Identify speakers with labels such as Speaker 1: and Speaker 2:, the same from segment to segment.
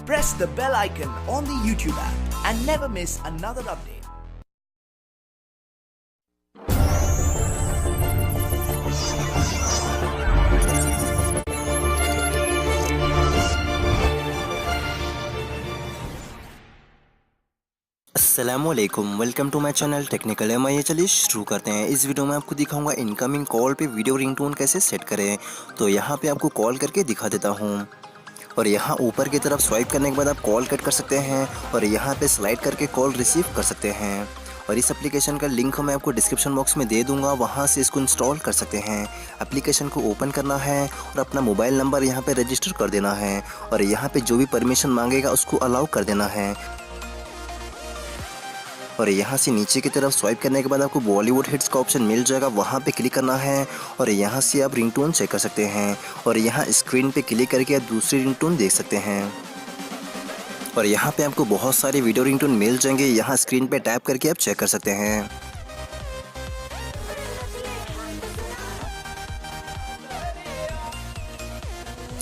Speaker 1: Press the bell icon on the YouTube app and never miss another update.
Speaker 2: अस्सलामुअलैकुम, welcome to my channel technical M. चलिए शुरू करते हैं। इस video में आपको दिखाऊंगा इनकमिंग कॉल पे वीडियो रिंगटोन कैसे सेट करें। तो यहाँ पे आपको कॉल करके दिखा देता हूँ और यहाँ ऊपर की तरफ स्वाइप करने के बाद आप कॉल कट कर सकते हैं और यहाँ पे स्लाइड करके कॉल रिसीव कर सकते हैं। और इस एप्लीकेशन का लिंक मैं आपको डिस्क्रिप्शन बॉक्स में दे दूंगा, वहाँ से इसको इंस्टॉल कर सकते हैं। एप्लीकेशन को ओपन करना है और अपना मोबाइल नंबर यहाँ पे रजिस्टर कर देना है और यहाँ पे जो भी परमिशन मांगेगा उसको अलाउ कर देना है। और यहाँ से नीचे की तरफ स्वाइप करने के बाद आपको बॉलीवुड हिट्स का ऑप्शन मिल जाएगा, वहाँ पे क्लिक करना है और यहाँ से आप रिंगटोन चेक कर सकते हैं। और यहाँ स्क्रीन पे क्लिक करके आप दूसरी रिंगटोन देख सकते हैं। और यहाँ पे आपको बहुत सारे वीडियो रिंगटोन मिल जाएंगे, यहाँ स्क्रीन पे टैप करके आप चेक कर सकते हैं।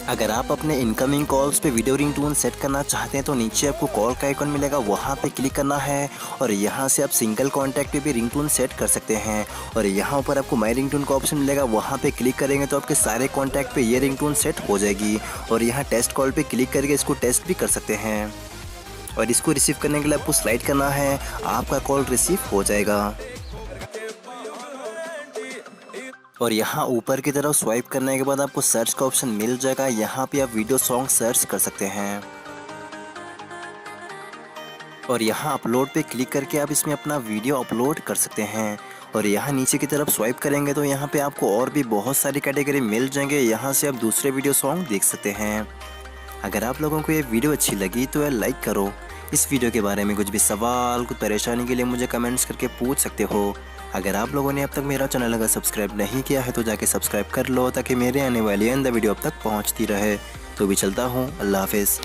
Speaker 2: अगर आप अपने इनकमिंग कॉल्स पे वीडियो रिंगटोन सेट करना चाहते हैं तो नीचे आपको कॉल का आइकन मिलेगा, वहाँ पे क्लिक करना है और यहाँ से आप सिंगल कॉन्टैक्ट पे भी रिंगटोन सेट कर सकते हैं। और यहाँ ऊपर आपको माई रिंगटोन का ऑप्शन मिलेगा, वहाँ पे क्लिक करेंगे तो आपके सारे कॉन्टैक्ट पे ये रिंगटोन सेट हो जाएगी। और यहाँ टेस्ट कॉल पे क्लिक करके इसको टेस्ट भी कर सकते हैं और इसको रिसीव करने के लिए आपको स्लाइड करना है, आपका कॉल रिसीव हो जाएगा। और यहाँ ऊपर की तरफ स्वाइप करने के बाद आपको सर्च का ऑप्शन मिल जाएगा, यहाँ पे आप वीडियो सॉन्ग सर्च कर सकते हैं। और यहाँ अपलोड पे क्लिक करके आप इसमें अपना वीडियो अपलोड कर सकते हैं। और यहाँ नीचे की तरफ स्वाइप करेंगे तो यहाँ पे आपको और भी बहुत सारी कैटेगरी मिल जाएंगे, यहाँ से आप दूसरे वीडियो सॉन्ग देख सकते हैं। अगर आप लोगों को ये वीडियो अच्छी लगी तो लाइक करो। इस वीडियो के बारे में कुछ भी सवाल, कुछ परेशानी के लिए मुझे कमेंट्स करके पूछ सकते हो। अगर आप लोगों ने अब तक मेरा चैनल अगर सब्सक्राइब नहीं किया है तो जाके सब्सक्राइब कर लो, ताकि मेरे आने वाली वीडियो अब तक पहुंचती रहे। तो भी चलता हूँ, अल्लाह हाफिज़।